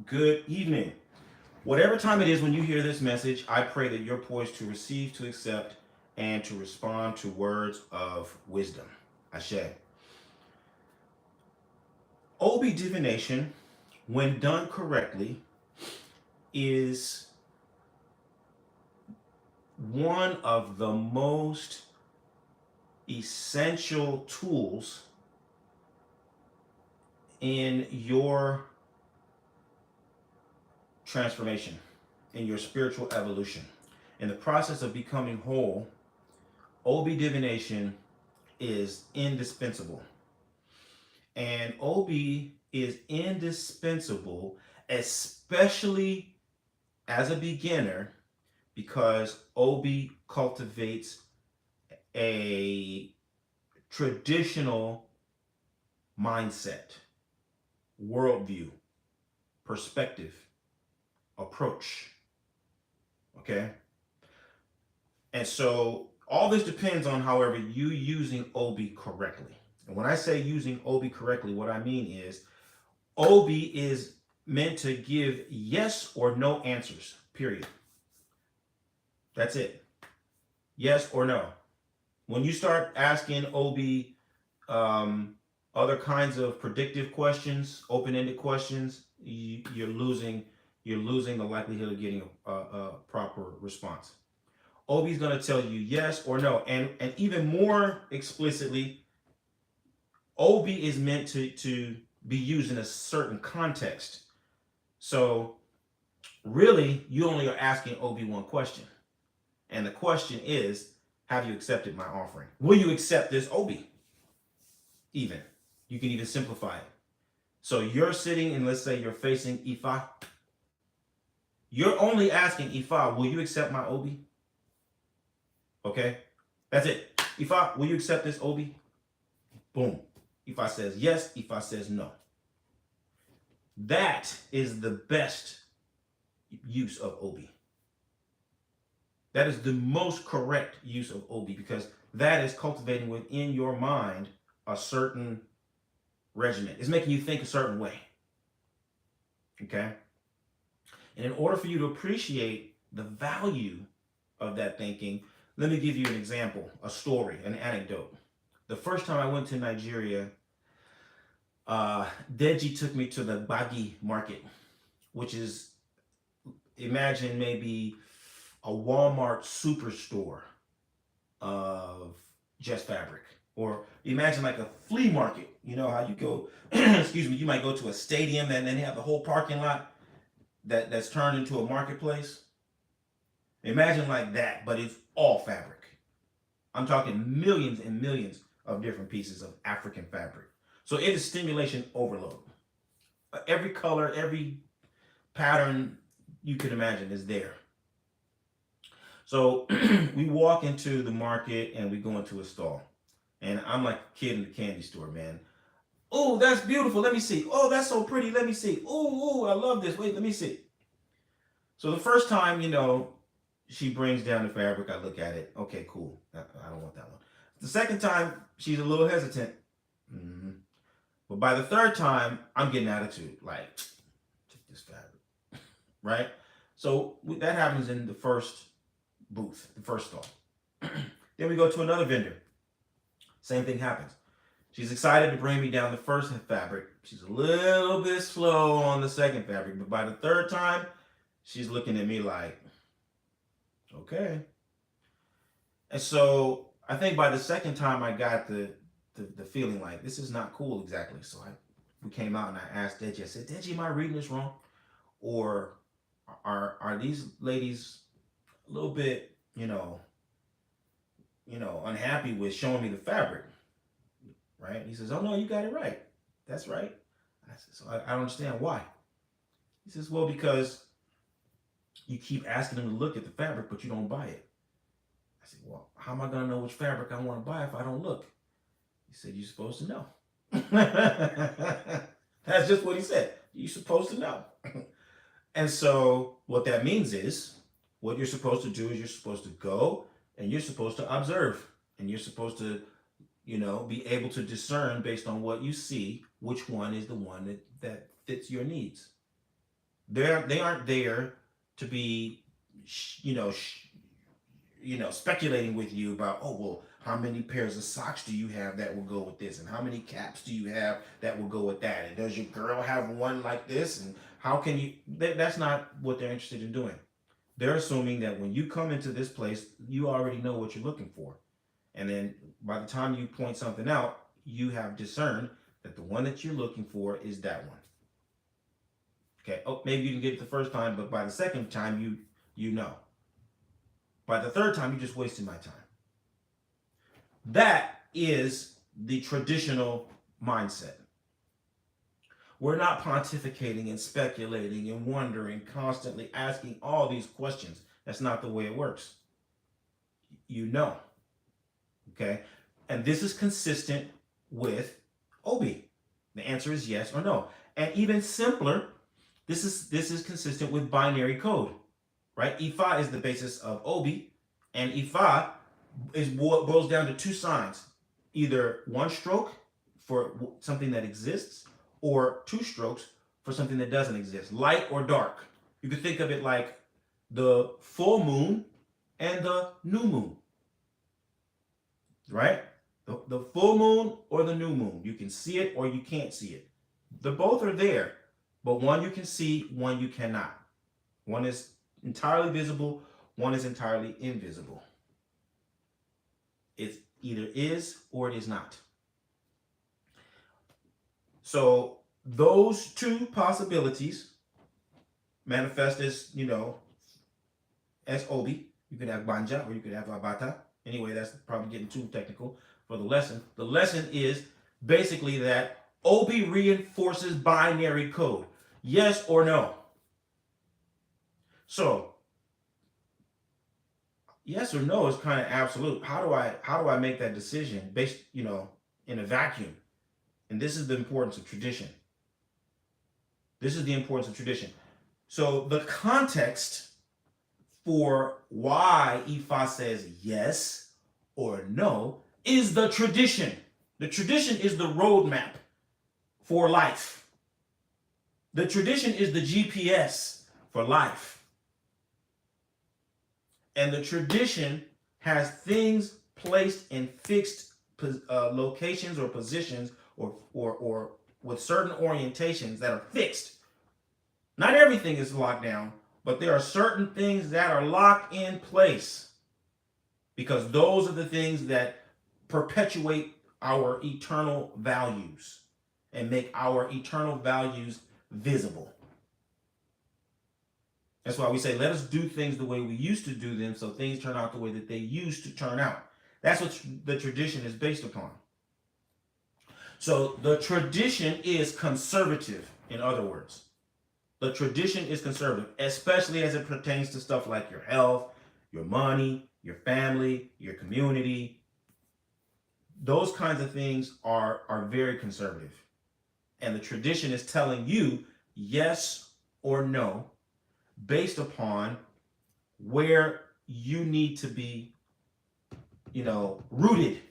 Good evening. Whatever time it is when you hear this message, I pray that you're poised to receive, to accept, and to respond to words of wisdom. Ashe. Obi divination, when done correctly, is one of the most essential tools in your transformation, in your spiritual evolution. In the process of becoming whole, Obi divination is indispensable. And Obi is indispensable, especially as a beginner, because Obi cultivates a traditional mindset, worldview, perspective, approach. Okay? And so all this depends on, however, you using Obi correctly. And when I say using Obi correctly, what I mean is Obi is meant to give yes or no answers, period. That's it. Yes or no. When you start asking Obi other kinds of predictive questions, open-ended questions, you're losing the likelihood of getting a proper response. Obi's going to tell you yes or no, and even more explicitly, Obi is meant to be used in a certain context. So really, you only are asking Obi one question, and the question is, have you accepted my offering? Will you accept this Obi? Even you can even simplify it. So you're sitting, and let's say you're facing Ifa. You're only asking Ifa, will you accept my Obi? Okay, that's it. Ifa, will you accept this Obi? Boom. Ifa says yes. Ifa says no. That is the best use of Obi. That is the most correct use of Obi, because that is cultivating within your mind a certain regimen. It's making you think a certain way. Okay? And in order for you to appreciate the value of that thinking, let me give you an example, a story, an anecdote. The first time I went to Nigeria, Deji took me to the Gbagi market, which is, imagine maybe a Walmart superstore of just fabric. Or imagine like a flea market. You know how you go, excuse me, you might go to a stadium and then they have the whole parking lot that's turned into a marketplace. Imagine like that, but it's all fabric. I'm talking millions and millions of different pieces of African fabric. So it is stimulation overload. Every color, every pattern you can imagine is there. So we walk into the market and we go into a stall. And I'm like a kid in the candy store, man. Oh, that's beautiful. Let me see. Oh, that's so pretty. Let me see. Oh, I love this. Wait, let me see. So the first time, she brings down the fabric. I look at it. Okay, cool. I don't want that one. The second time, she's a little hesitant. Mm-hmm. But by the third time, I'm getting attitude. Like, take this fabric. Right? So that happens in the first booth, the first stall. Then we go to another vendor. Same thing happens. She's excited to bring me down the first fabric. She's a little bit slow on the second fabric. But by the third time, she's looking at me like, okay. And so I think by the second time I got the feeling like this is not cool exactly. So we came out and I asked Deji, I said, Deji, am I reading this wrong? Or are these ladies a little bit, unhappy with showing me the fabric? Right? He says, oh no, you got it right. That's right. I said, so I don't understand why. He says, well, because you keep asking them to look at the fabric, but you don't buy it. I said, well, how am I going to know which fabric I want to buy if I don't look? He said, you're supposed to know. That's just what he said. You're supposed to know. And so what that means is, what you're supposed to do is you're supposed to go and you're supposed to observe. And you're supposed to, be able to discern based on what you see, which one is the one that fits your needs. They aren't there to be, speculating with you about, oh, well, how many pairs of socks do you have that will go with this, and how many caps do you have that will go with that, and does your girl have one like this, and how can you? That's not what they're interested in doing. They're assuming that when you come into this place, you already know what you're looking for, and then by the time you point something out, you have discerned that the one that you're looking for is that one. Okay. Oh, maybe you didn't get it the first time, but by the second time, you know. By the third time, you just wasted my time. That is the traditional mindset. We're not pontificating and speculating and wondering, constantly asking all these questions. That's not the way it works. You know. Okay? And this is consistent with Obi. The answer is yes or no. And even simpler, this is consistent with binary code. Right? Ifa is the basis of Obi, and Ifa is what boils down to two signs: either one stroke for something that exists, or two strokes for something that doesn't exist, light or dark. You could think of it like the full moon and the new moon, right? The full moon or the new moon. You can see it or you can't see it. The both are there, but one you can see, one you cannot. One is entirely visible, one is entirely invisible. It either is or it is not. So those two possibilities manifest as, as Obi. You could have Banja or you could have Abata. Anyway, that's probably getting too technical for the lesson. The lesson is basically that Obi reinforces binary code. Yes or no. So yes or no is kind of absolute. How do I make that decision based, in a vacuum? And this is the importance of tradition. This is the importance of tradition. So the context for why Ifa says yes or no is the tradition. The tradition is the roadmap for life. The tradition is the GPS for life. And the tradition has things placed in fixed locations or positions or with certain orientations that are fixed. Not everything is locked down, but there are certain things that are locked in place because those are the things that perpetuate our eternal values and make our eternal values visible. That's why we say, let us do things the way we used to do them so things turn out the way that they used to turn out. That's what the tradition is based upon. So the tradition is conservative, in other words. The tradition is conservative, especially as it pertains to stuff like your health, your money, your family, your community. Those kinds of things are very conservative. And the tradition is telling you yes or no based upon where you need to be, rooted.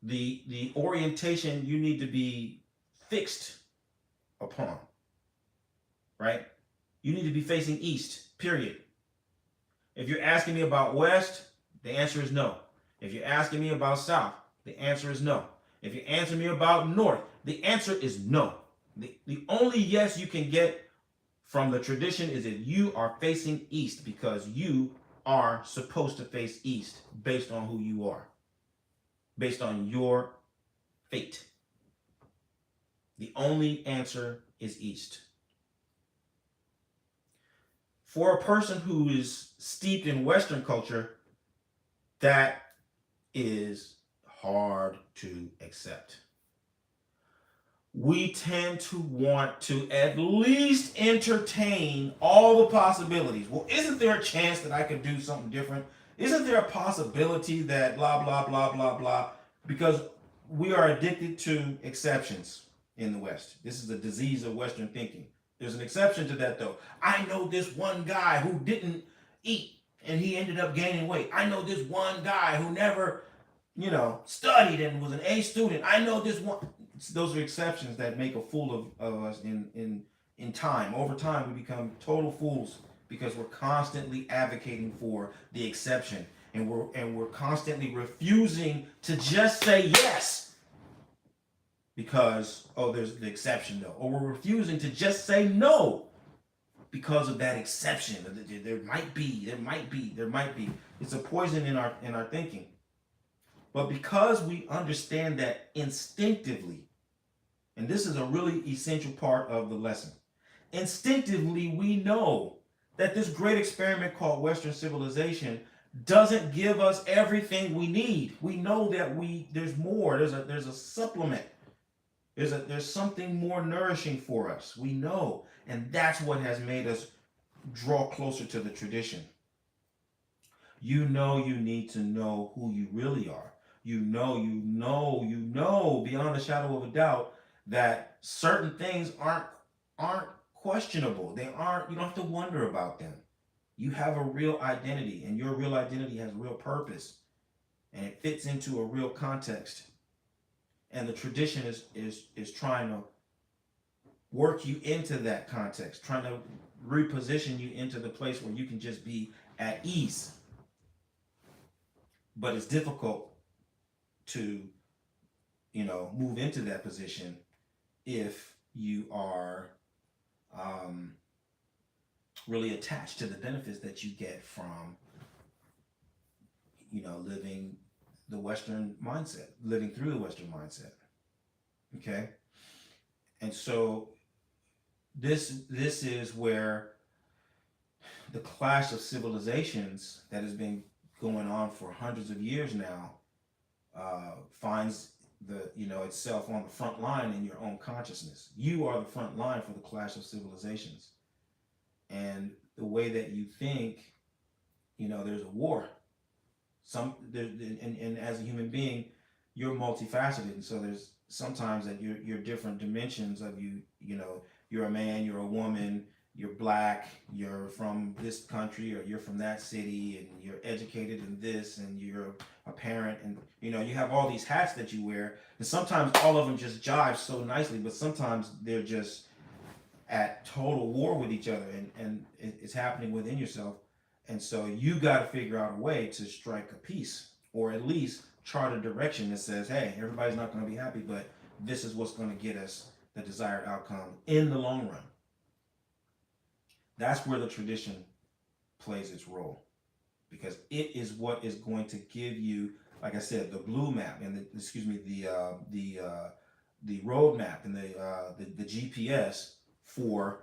The orientation you need to be fixed upon, right? You need to be facing east, period. If you're asking me about west, the answer is no. If you're asking me about south, the answer is no. If you answer me about north, the answer is no. The only yes you can get from the tradition is that you are facing east because you are supposed to face east based on who you are, based on your fate. The only answer is east. For a person who is steeped in Western culture, that is hard to accept. We tend to want to at least entertain all the possibilities. Well, isn't there a chance that I could do something different? Isn't there a possibility that blah, blah, blah, blah, blah? Because we are addicted to exceptions in the West. This is a disease of Western thinking. There's an exception to that, though. I know this one guy who didn't eat and he ended up gaining weight. I know this one guy who never, studied and was an A student. I know this one. Those are exceptions that make a fool of us in in time. Over time, we become total fools because we're constantly advocating for the exception, and we're constantly refusing to just say yes because, oh, there's the exception though, or we're refusing to just say no because of that exception. There might be. It's a poison in our thinking. But because we understand that instinctively, and this is a really essential part of the lesson, instinctively we know that this great experiment called Western civilization doesn't give us everything we need. We know that there's more. There's a supplement. There's something more nourishing for us. We know, and that's what has made us draw closer to the tradition. You know you need to know who you really are. You know beyond a shadow of a doubt that certain things aren't questionable. They aren't, you don't have to wonder about them. You have a real identity, and your real identity has real purpose, and it fits into a real context. And the tradition is trying to work you into that context, trying to reposition you into the place where you can just be at ease. But it's difficult to, move into that position if you are really attached to the benefits that you get from, living the Western mindset, living through the Western mindset. Okay? And so this is where the clash of civilizations that has been going on for hundreds of years now finds itself on the front line in your own consciousness. You are the front line for the clash of civilizations, and the way that you think, there's a war. And as a human being, you're multifaceted, and so there's sometimes that you're different dimensions of you. You're a man, you're a woman, you're black, you're from this country, or you're from that city, and you're educated in this, and you're a parent, and you have all these hats that you wear, and sometimes all of them just jive so nicely, but sometimes they're just at total war with each other, and it's happening within yourself. And so you got to figure out a way to strike a peace, or at least chart a direction that says, hey, everybody's not going to be happy, but this is what's going to get us the desired outcome in the long run. That's where the tradition plays its role, because it is what is going to give you, like I said, the blue map and the road map and the GPS for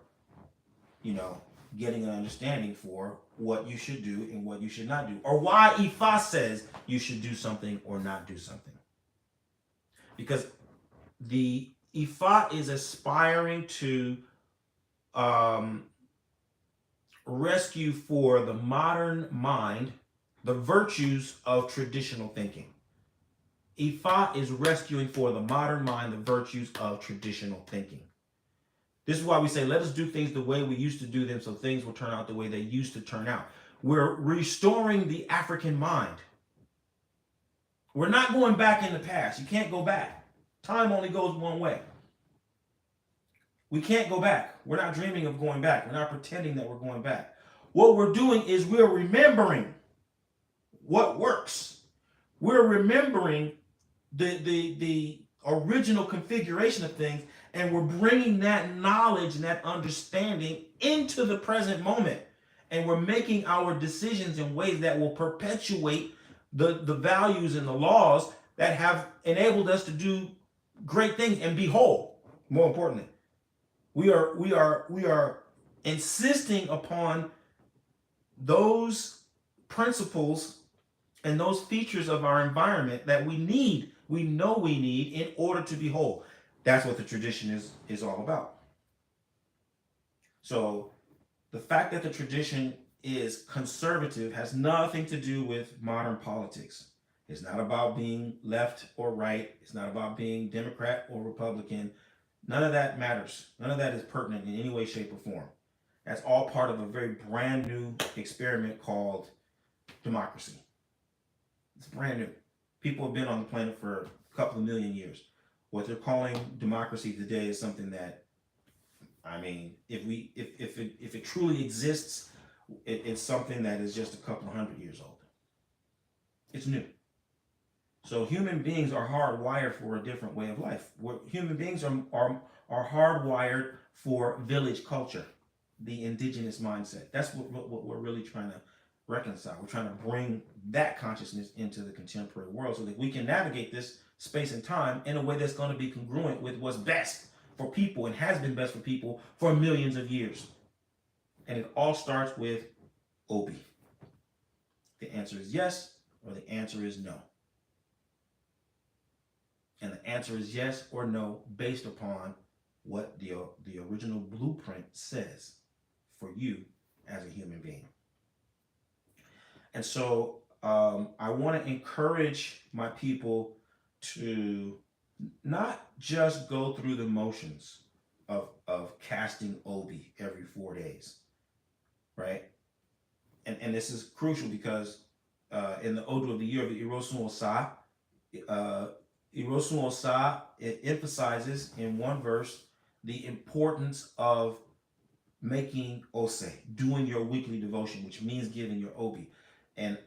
getting an understanding for what you should do and what you should not do, or why Ifa says you should do something or not do something. Because the Ifa is aspiring to rescue for the modern mind the virtues of traditional thinking. Ifa is rescuing for the modern mind the virtues of traditional thinking. This is why we say, let us do things the way we used to do them, so things will turn out the way they used to turn out. We're restoring the African mind. We're not going back in the past. You can't go back. Time only goes one way. We can't go back. We're not dreaming of going back. We're not pretending that we're going back. What we're doing is we're remembering what works. We're remembering the original configuration of things, and we're bringing that knowledge and that understanding into the present moment, and we're making our decisions in ways that will perpetuate the values and the laws that have enabled us to do great things and be whole. More importantly, we are insisting upon those principles and those features of our environment that we know we need in order to be whole. That's what the tradition is all about. So the fact that the tradition is conservative has nothing to do with modern politics. It's not about being left or right. It's not about being Democrat or Republican. None of that matters. None of that is pertinent in any way, shape, or form. That's all part of a very brand new experiment called democracy. It's brand new. People have been on the planet for a couple of million years. What they're calling democracy today is something that I mean, if it truly exists, it's something that is just a couple of 100 years old. It's new. So human beings are hardwired for a different way of life. Human beings are hardwired for village culture, the indigenous mindset. That's what we're really trying to reconcile. We're trying to bring that consciousness into the contemporary world so that we can navigate this space and time in a way that's going to be congruent with what's best for people and has been best for people for millions of years. And it all starts with Obi. The answer is yes, or the answer is no. And the answer is yes or no based upon what the original blueprint says for you as a human being. And so I want to encourage my people to not just go through the motions of casting Obi every 4 days, right? And this is crucial because in the Odu of the year of the Irosun Osa, Irosun Osa, it emphasizes in one verse the importance of making ose, doing your weekly devotion, which means giving your obi. And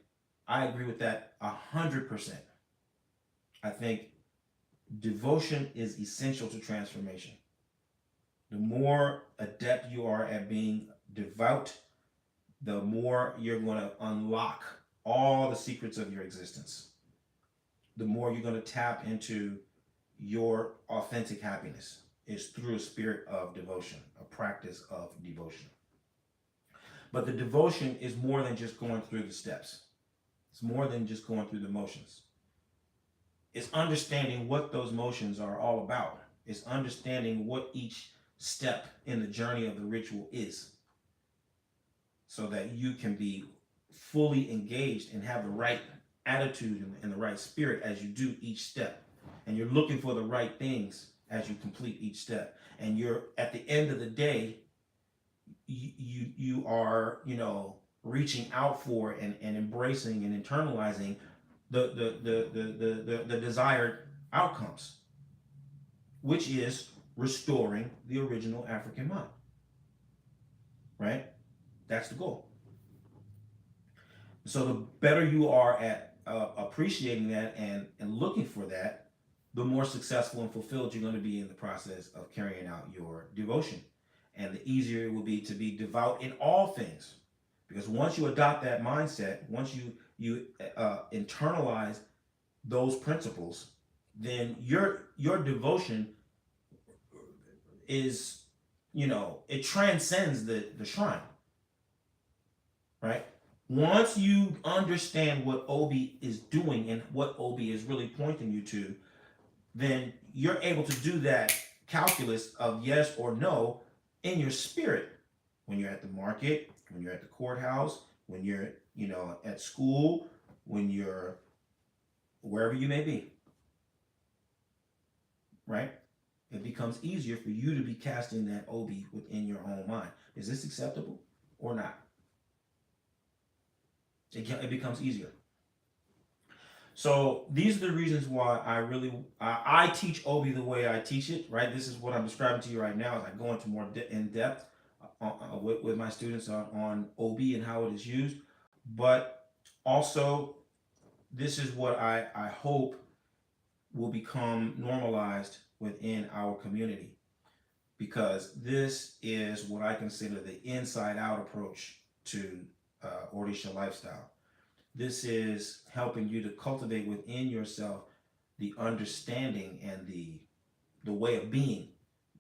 I agree with that 100%. I think devotion is essential to transformation. The more adept you are at being devout, the more you're going to unlock all the secrets of your existence. The more you're going to tap into your authentic happiness is through a spirit of devotion, a practice of devotion. But the devotion is more than just going through the steps. It's more than just going through the motions. It's understanding what those motions are all about. It's understanding what each step in the journey of the ritual is, so that you can be fully engaged and have the right attitude and the right spirit as you do each step. And you're looking for the right things as you complete each step. And you're, at the end of the day, you are, reaching out for and embracing and internalizing the desired outcomes, which is restoring the original African mind. Right? That's the goal. So the better you are at appreciating that and looking for that, the more successful and fulfilled you're going to be in the process of carrying out your devotion. And the easier it will be to be devout in all things. Because once you adopt that mindset, once you internalize those principles, then your devotion is, it transcends the shrine. Right? Once you understand what Obi is doing and what Obi is really pointing you to, then you're able to do that calculus of yes or no in your spirit. When you're at the market, when you're at the courthouse, when you're, at school, when you're wherever you may be. Right? It becomes easier for you to be casting that Obi within your own mind. Is this acceptable or not? It becomes easier. So these are the reasons why I teach Obi the way I teach it, right? This is what I'm describing to you right now as I go into more in depth with my students on Obi and how it is used. But also, this is what I hope will become normalized within our community, because this is what I consider the inside-out approach to Orisha lifestyle. This is helping you to cultivate within yourself the understanding and the way of being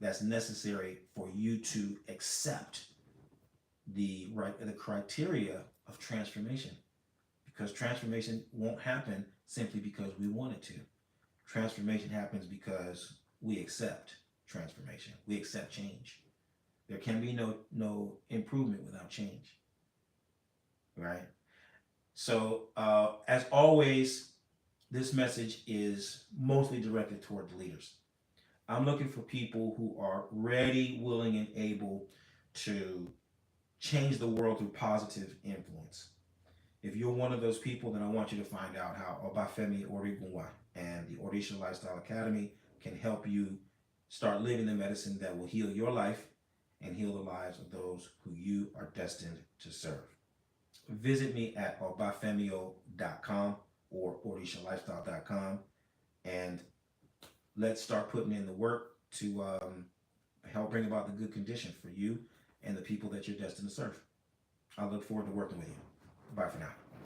that's necessary for you to accept the criteria of transformation. Because transformation won't happen simply because we want it to. Transformation happens because we accept transformation. We accept change. There can be no improvement without change. Right? So, as always, this message is mostly directed toward the leaders. I'm looking for people who are ready, willing, and able to change the world through positive influence. If you're one of those people, then I want you to find out how Obafemi Origunwa and the Orisha Lifestyle Academy can help you start living the medicine that will heal your life and heal the lives of those who you are destined to serve. Visit me at obafemio.com or orishalifestyle.com, and let's start putting in the work to help bring about the good condition for you and the people that you're destined to serve. I look forward to working with you. Bye for now.